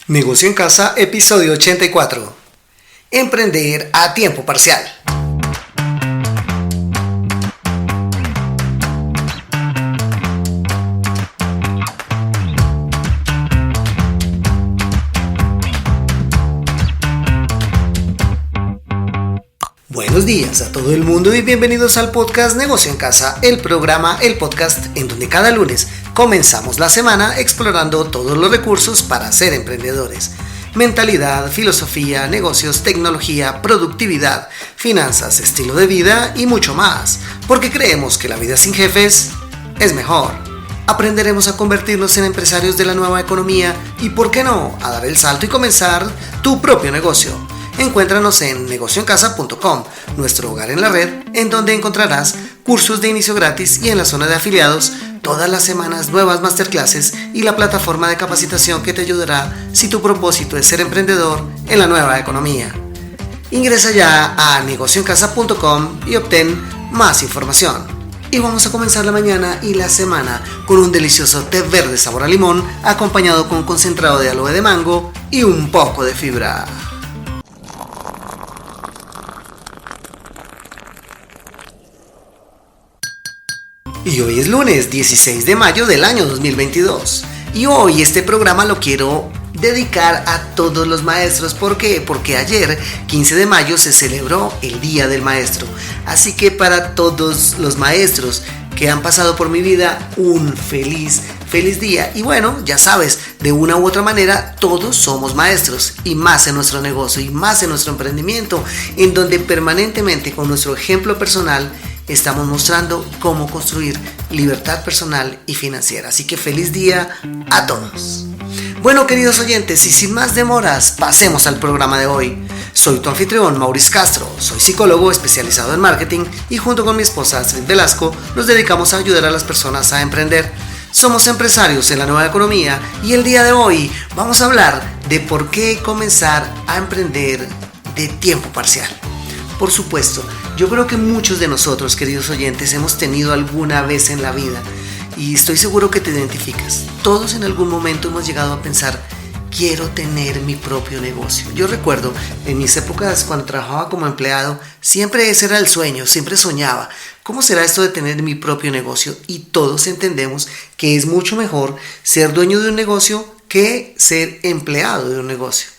Negocio en Casa, episodio 84. Emprender a tiempo parcial. Buenos días a todo el mundo y bienvenidos al podcast Negocio en Casa, el podcast en donde cada lunes comenzamos la semana explorando todos los recursos para ser emprendedores. Mentalidad, filosofía, negocios, tecnología, productividad, finanzas, estilo de vida y mucho más, porque creemos que la vida sin jefes es mejor. Aprenderemos a convertirnos en empresarios de la nueva economía y, ¿por qué no?, a dar el salto y comenzar tu propio negocio. Encuéntranos en negocioencasa.com, nuestro hogar en la red, en donde encontrarás cursos de inicio gratis y en la zona de afiliados, todas las semanas nuevas masterclasses y la plataforma de capacitación que te ayudará si tu propósito es ser emprendedor en la nueva economía. Ingresa ya a negocioencasa.com y obtén más información. Y vamos a comenzar la mañana y la semana con un delicioso té verde sabor a limón acompañado con concentrado de aloe de mango y un poco de fibra. Y hoy es lunes 16 de mayo del año 2022. Y hoy este programa lo quiero dedicar a todos los maestros. ¿Por qué? Porque ayer, 15 de mayo, se celebró el Día del Maestro. Así que para todos los maestros que han pasado por mi vida, un feliz día. Y bueno, ya sabes, de una u otra manera, todos somos maestros. Y más en nuestro negocio, y más en nuestro emprendimiento, en donde permanentemente con nuestro ejemplo personal estamos mostrando cómo construir libertad personal y financiera. Así que feliz día a todos. Bueno, queridos oyentes, y sin más demoras, pasemos al programa de hoy. Soy tu anfitrión, Maurice Castro. Soy psicólogo especializado en marketing y junto con mi esposa Astrid Velasco nos dedicamos a ayudar a las personas a emprender. Somos empresarios en la nueva economía y el día de hoy vamos a hablar de por qué comenzar a emprender de tiempo parcial. Por supuesto, yo creo que muchos de nosotros, queridos oyentes, hemos tenido alguna vez en la vida, y estoy seguro que te identificas. Todos en algún momento hemos llegado a pensar, quiero tener mi propio negocio. Yo recuerdo en mis épocas cuando trabajaba como empleado, siempre ese era el sueño, siempre soñaba. ¿Cómo será esto de tener mi propio negocio? Y todos entendemos que es mucho mejor ser dueño de un negocio que ser empleado de un negocio.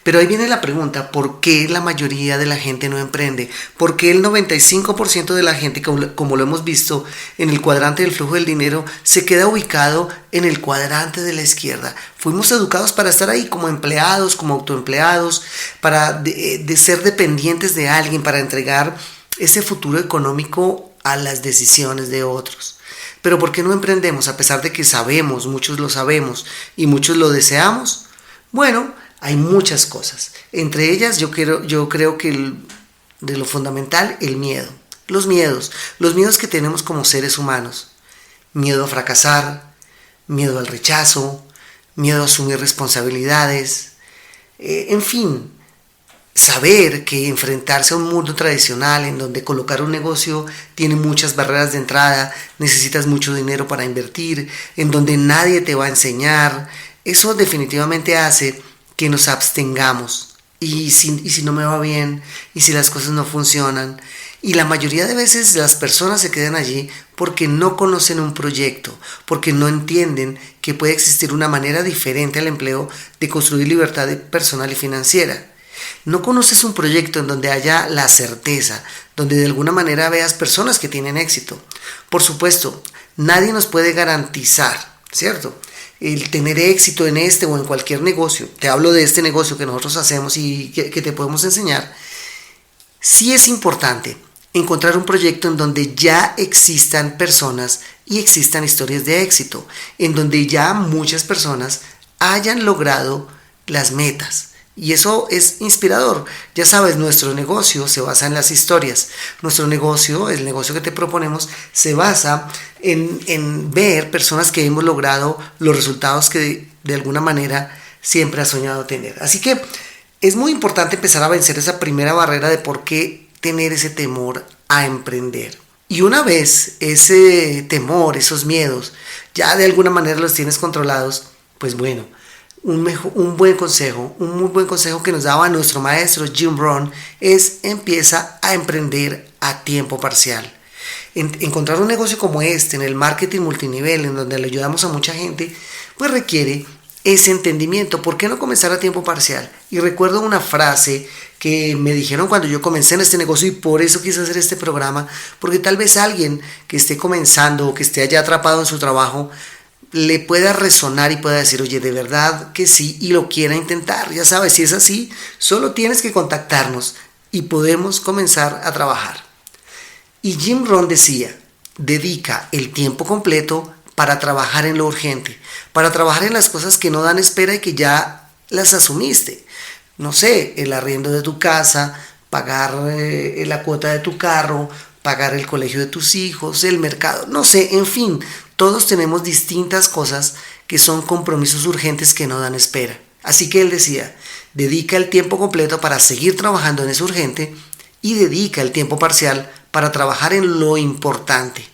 Pero ahí viene la pregunta, ¿por qué la mayoría de la gente no emprende? ¿Por qué el 95% de la gente, como lo hemos visto en el cuadrante del flujo del dinero, se queda ubicado en el cuadrante de la izquierda? Fuimos educados para estar ahí como empleados, como autoempleados, para de ser dependientes de alguien, para entregar ese futuro económico a las decisiones de otros. Pero ¿por qué no emprendemos? A pesar de que sabemos, muchos lo sabemos y muchos lo deseamos. Bueno, hay muchas cosas. Entre ellas yo creo que de lo fundamental, el miedo. Los miedos que tenemos como seres humanos. Miedo a fracasar, miedo al rechazo, miedo a asumir responsabilidades. En fin, saber que enfrentarse a un mundo tradicional en donde colocar un negocio tiene muchas barreras de entrada, necesitas mucho dinero para invertir, en donde nadie te va a enseñar, eso definitivamente hace que nos abstengamos, y si no me va bien, y si las cosas no funcionan, y la mayoría de veces las personas se quedan allí porque no conocen un proyecto, porque no entienden que puede existir una manera diferente al empleo de construir libertad personal y financiera. No conoces un proyecto en donde haya la certeza, donde de alguna manera veas personas que tienen éxito. Por supuesto, nadie nos puede garantizar, ¿cierto?, el tener éxito en este o en cualquier negocio. Te hablo de este negocio que nosotros hacemos y que te podemos enseñar. Sí es importante encontrar un proyecto en donde ya existan personas y existan historias de éxito, en donde ya muchas personas hayan logrado las metas. Y eso es inspirador. Ya sabes, nuestro negocio se basa en las historias. Nuestro negocio, el negocio que te proponemos, se basa en ver personas que hemos logrado los resultados que de alguna manera siempre has soñado tener. Así que es muy importante empezar a vencer esa primera barrera de por qué tener ese temor a emprender. Y una vez ese temor, esos miedos, ya de alguna manera los tienes controlados, pues bueno, un buen consejo, un muy buen consejo que nos daba nuestro maestro Jim Rohn es: empieza a emprender a tiempo parcial. Encontrar un negocio como este en el marketing multinivel, en donde le ayudamos a mucha gente, pues requiere ese entendimiento. ¿Por qué no comenzar a tiempo parcial? Y recuerdo una frase que me dijeron cuando yo comencé en este negocio, y por eso quise hacer este programa, porque tal vez alguien que esté comenzando o que esté allá atrapado en su trabajo le pueda resonar y pueda decir: oye, de verdad que sí, y lo quiera intentar. Ya sabes, si es así, solo tienes que contactarnos y podemos comenzar a trabajar. Y Jim Rohn decía: dedica el tiempo completo para trabajar en lo urgente, para trabajar en las cosas que no dan espera y que ya las asumiste. No sé, el arriendo de tu casa, pagar la cuota de tu carro, pagar el colegio de tus hijos, el mercado, no sé, en fin, todos tenemos distintas cosas que son compromisos urgentes que no dan espera. Así que él decía: dedica el tiempo completo para seguir trabajando en eso urgente y dedica el tiempo parcial para trabajar en lo importante.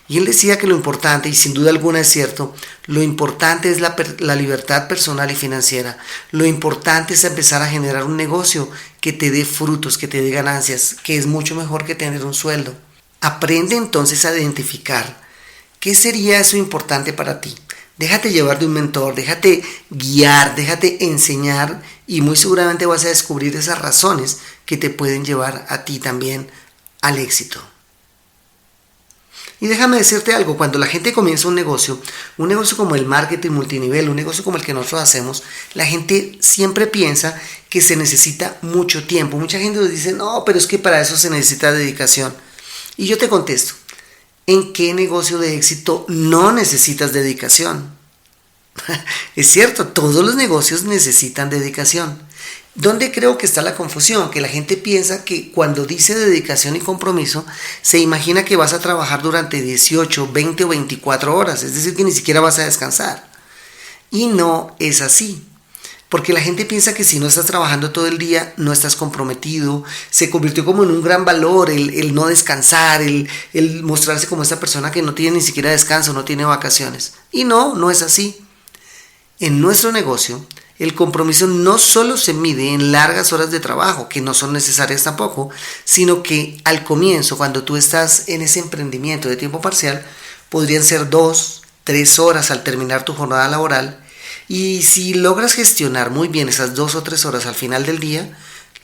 Y él decía que lo importante, y sin duda alguna es cierto, lo importante es la libertad personal y financiera. Lo importante es empezar a generar un negocio que te dé frutos, que te dé ganancias, que es mucho mejor que tener un sueldo. Aprende entonces a identificar qué sería eso importante para ti. Déjate llevar de un mentor, déjate guiar, déjate enseñar, y muy seguramente vas a descubrir esas razones que te pueden llevar a ti también al éxito. Y déjame decirte algo: cuando la gente comienza un negocio como el marketing multinivel, un negocio como el que nosotros hacemos, la gente siempre piensa que se necesita mucho tiempo. Mucha gente nos dice: no, pero es que para eso se necesita dedicación. Y yo te contesto: ¿en qué negocio de éxito no necesitas dedicación? Es cierto, todos los negocios necesitan dedicación. ¿Dónde creo que está la confusión? Que la gente piensa que cuando dice dedicación y compromiso, se imagina que vas a trabajar durante 18, 20 o 24 horas, es decir, que ni siquiera vas a descansar. Y no es así. Porque la gente piensa que si no estás trabajando todo el día, no estás comprometido. Se convirtió como en un gran valor el no descansar, el mostrarse como esta persona que no tiene ni siquiera descanso, no tiene vacaciones. Y no es así. En nuestro negocio, el compromiso no solo se mide en largas horas de trabajo, que no son necesarias tampoco, sino que al comienzo, cuando tú estás en ese emprendimiento de tiempo parcial, podrían ser 2, 3 horas al terminar tu jornada laboral. Y si logras gestionar muy bien esas 2 o 3 horas al final del día,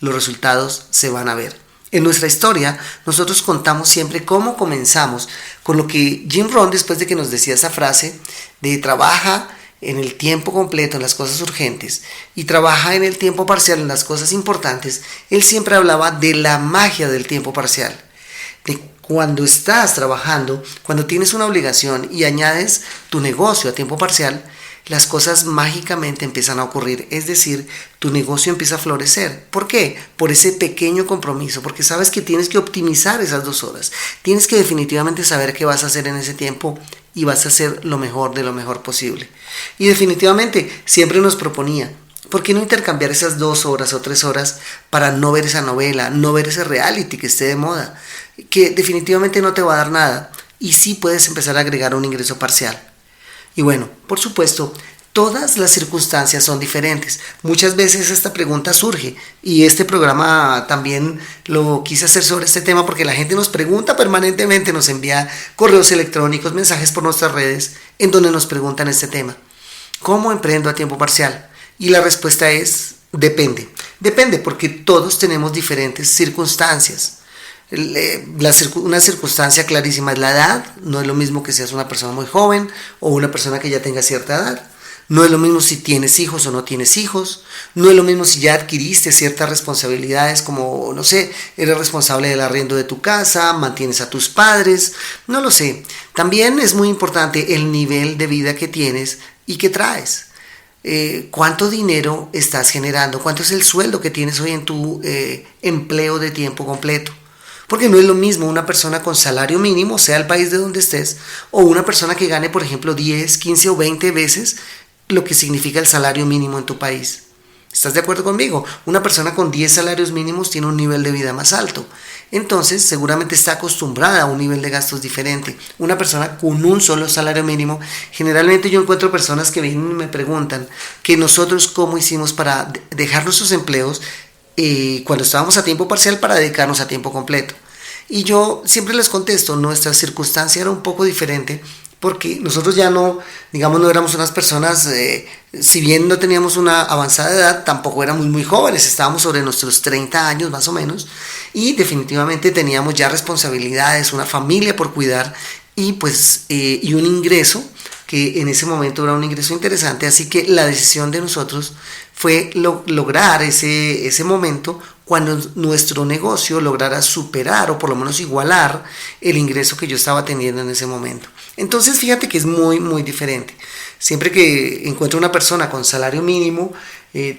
los resultados se van a ver. En nuestra historia, nosotros contamos siempre cómo comenzamos con lo que Jim Rohn, después de que nos decía esa frase de trabaja en el tiempo completo en las cosas urgentes y trabaja en el tiempo parcial en las cosas importantes, él siempre hablaba de la magia del tiempo parcial. De cuando estás trabajando, cuando tienes una obligación y añades tu negocio a tiempo parcial, las cosas mágicamente empiezan a ocurrir, es decir, tu negocio empieza a florecer. ¿Por qué? Por ese pequeño compromiso, porque sabes que tienes que optimizar esas 2 horas, tienes que definitivamente saber qué vas a hacer en ese tiempo y vas a hacer lo mejor de lo mejor posible. Y definitivamente siempre nos proponía: ¿por qué no intercambiar esas 2 horas o 3 horas para no ver esa novela, no ver ese reality que esté de moda, que definitivamente no te va a dar nada, y sí puedes empezar a agregar un ingreso parcial? Y bueno, por supuesto, todas las circunstancias son diferentes. Muchas veces esta pregunta surge, y este programa también lo quise hacer sobre este tema porque la gente nos pregunta permanentemente, nos envía correos electrónicos, mensajes por nuestras redes en donde nos preguntan este tema: ¿cómo emprendo a tiempo parcial? Y la respuesta es: depende. Depende porque todos tenemos diferentes circunstancias. Una circunstancia clarísima es la edad. No es lo mismo que seas una persona muy joven o una persona que ya tenga cierta edad. No es lo mismo si tienes hijos o no tienes hijos. No es lo mismo si ya adquiriste ciertas responsabilidades, como, no sé, eres responsable del arriendo de tu casa, mantienes a tus padres, no lo sé. También es muy importante el nivel de vida que tienes y que traes. ¿Cuánto dinero estás generando? ¿Cuánto es el sueldo que tienes hoy en tu empleo de tiempo completo? Porque no es lo mismo una persona con salario mínimo, sea el país de donde estés, o una persona que gane, por ejemplo, 10, 15 o 20 veces lo que significa el salario mínimo en tu país. ¿Estás de acuerdo conmigo? Una persona con 10 salarios mínimos tiene un nivel de vida más alto. Entonces, seguramente está acostumbrada a un nivel de gastos diferente. Una persona con un solo salario mínimo, generalmente yo encuentro personas que vienen y me preguntan que nosotros cómo hicimos para dejar nuestros empleos cuando estábamos a tiempo parcial para dedicarnos a tiempo completo. Y yo siempre les contesto, nuestra circunstancia era un poco diferente porque nosotros ya no, digamos, no éramos unas personas, si bien no teníamos una avanzada edad, tampoco éramos muy jóvenes, estábamos sobre nuestros 30 años más o menos, y definitivamente teníamos ya responsabilidades, una familia por cuidar y pues y un ingreso que en ese momento era un ingreso interesante, así que la decisión de nosotros fue lograr ese momento cuando nuestro negocio lograra superar o por lo menos igualar el ingreso que yo estaba teniendo en ese momento. Entonces fíjate que es muy muy diferente. Siempre que encuentro una persona con salario mínimo,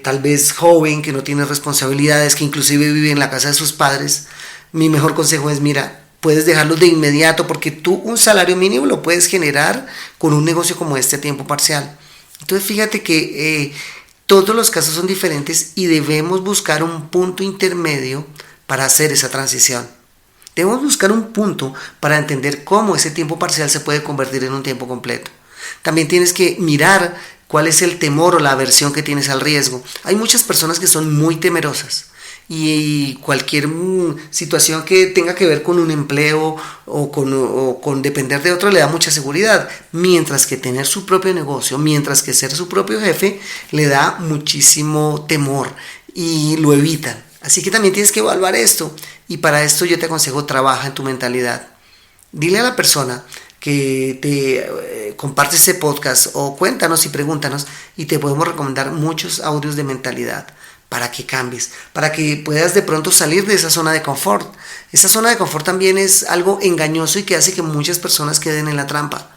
tal vez joven, que no tiene responsabilidades, que inclusive vive en la casa de sus padres, mi mejor consejo es, mira, puedes dejarlos de inmediato porque tú un salario mínimo lo puedes generar con un negocio como este a tiempo parcial. Entonces fíjate que todos los casos son diferentes y debemos buscar un punto intermedio para hacer esa transición. Debemos buscar un punto para entender cómo ese tiempo parcial se puede convertir en un tiempo completo. También tienes que mirar cuál es el temor o la aversión que tienes al riesgo. Hay muchas personas que son muy temerosas y cualquier situación que tenga que ver con un empleo o con depender de otro le da mucha seguridad, mientras que tener su propio negocio, mientras que ser su propio jefe le da muchísimo temor y lo evitan. Así que también tienes que evaluar esto y para esto yo te aconsejo, trabaja en tu mentalidad. Dile a la persona que te comparte este podcast o cuéntanos y pregúntanos y te podemos recomendar muchos audios de mentalidad para que cambies, para que puedas de pronto salir de esa zona de confort. Esa zona de confort también es algo engañoso y que hace que muchas personas queden en la trampa.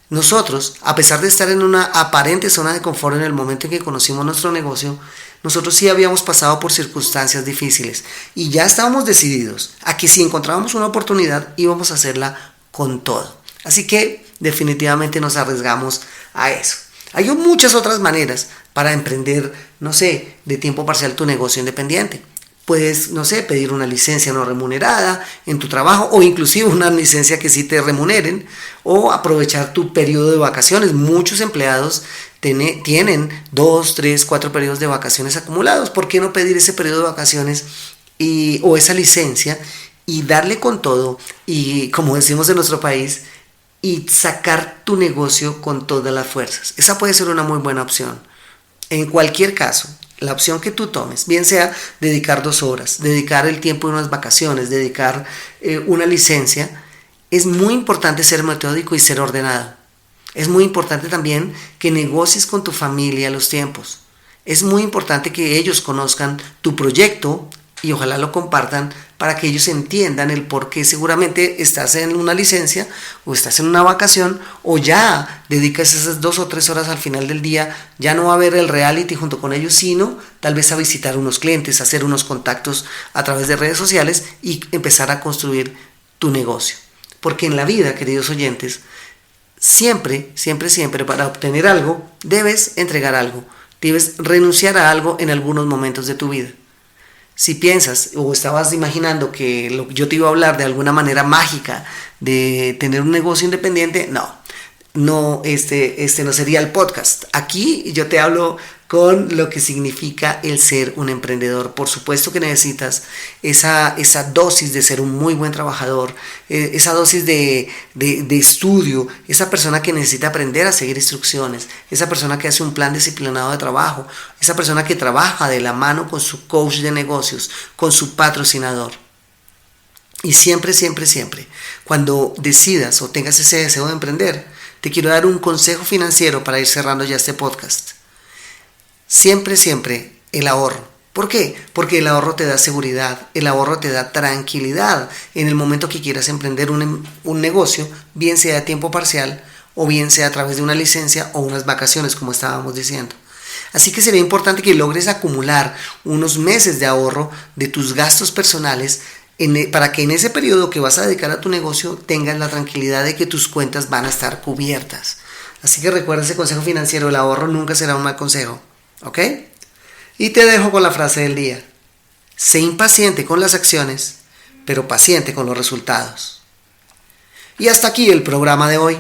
Nosotros, a pesar de estar en una aparente zona de confort en el momento en que conocimos nuestro negocio, nosotros sí habíamos pasado por circunstancias difíciles y ya estábamos decididos a que si encontrábamos una oportunidad íbamos a hacerla con todo. Así que definitivamente nos arriesgamos a eso. Hay muchas otras maneras para emprender, no sé, de tiempo parcial tu negocio independiente. Puedes, no sé, pedir una licencia no remunerada en tu trabajo o inclusive una licencia que sí te remuneren o aprovechar tu periodo de vacaciones. Muchos empleados tienen 2, 3, 4 periodos de vacaciones acumulados. ¿Por qué no pedir ese periodo de vacaciones o esa licencia y darle con todo y, como decimos en nuestro país, y sacar tu negocio con todas las fuerzas? Esa puede ser una muy buena opción. En cualquier caso, la opción que tú tomes, bien sea dedicar 2 horas, dedicar el tiempo de unas vacaciones, dedicar una licencia, es muy importante ser metódico y ser ordenado. Es muy importante también que negocies con tu familia los tiempos. Es muy importante que ellos conozcan tu proyecto y ojalá lo compartan para que ellos entiendan el por qué seguramente estás en una licencia o estás en una vacación o ya dedicas esas 2 o 3 horas al final del día, ya no a ver el reality junto con ellos, sino tal vez a visitar unos clientes, hacer unos contactos a través de redes sociales y empezar a construir tu negocio. Porque en la vida, queridos oyentes, siempre para obtener algo, debes entregar algo, debes renunciar a algo en algunos momentos de tu vida. Si piensas o estabas imaginando que yo te iba a hablar de alguna manera mágica de tener un negocio independiente, no, este no sería el podcast. Aquí yo te hablo con lo que significa el ser un emprendedor. Por supuesto que necesitas esa dosis de ser un muy buen trabajador, esa dosis de estudio, esa persona que necesita aprender a seguir instrucciones, esa persona que hace un plan disciplinado de trabajo, esa persona que trabaja de la mano con su coach de negocios, con su patrocinador. Y siempre, cuando decidas o tengas ese deseo de emprender, te quiero dar un consejo financiero para ir cerrando ya este podcast. Siempre el ahorro. ¿Por qué? Porque el ahorro te da seguridad, el ahorro te da tranquilidad en el momento que quieras emprender un negocio, bien sea a tiempo parcial o bien sea a través de una licencia o unas vacaciones, como estábamos diciendo. Así que sería importante que logres acumular unos meses de ahorro de tus gastos personales para que en ese periodo que vas a dedicar a tu negocio tengas la tranquilidad de que tus cuentas van a estar cubiertas. Así que recuerda ese consejo financiero, el ahorro nunca será un mal consejo. ¿Ok? Y te dejo con la frase del día. Sé impaciente con las acciones, pero paciente con los resultados. Y hasta aquí el programa de hoy.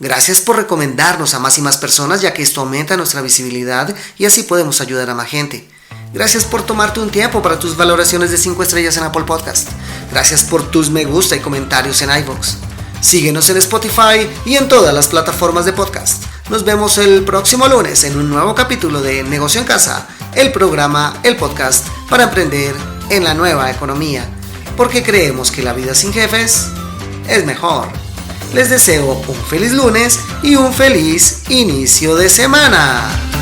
Gracias por recomendarnos a más y más personas, ya que esto aumenta nuestra visibilidad y así podemos ayudar a más gente. Gracias por tomarte un tiempo para tus valoraciones de 5 estrellas en Apple Podcast. Gracias por tus me gusta y comentarios en iVoox. Síguenos en Spotify y en todas las plataformas de podcast. Nos vemos el próximo lunes en un nuevo capítulo de Negocio en Casa, el programa, el podcast para emprender en la nueva economía, porque creemos que la vida sin jefes es mejor. Les deseo un feliz lunes y un feliz inicio de semana.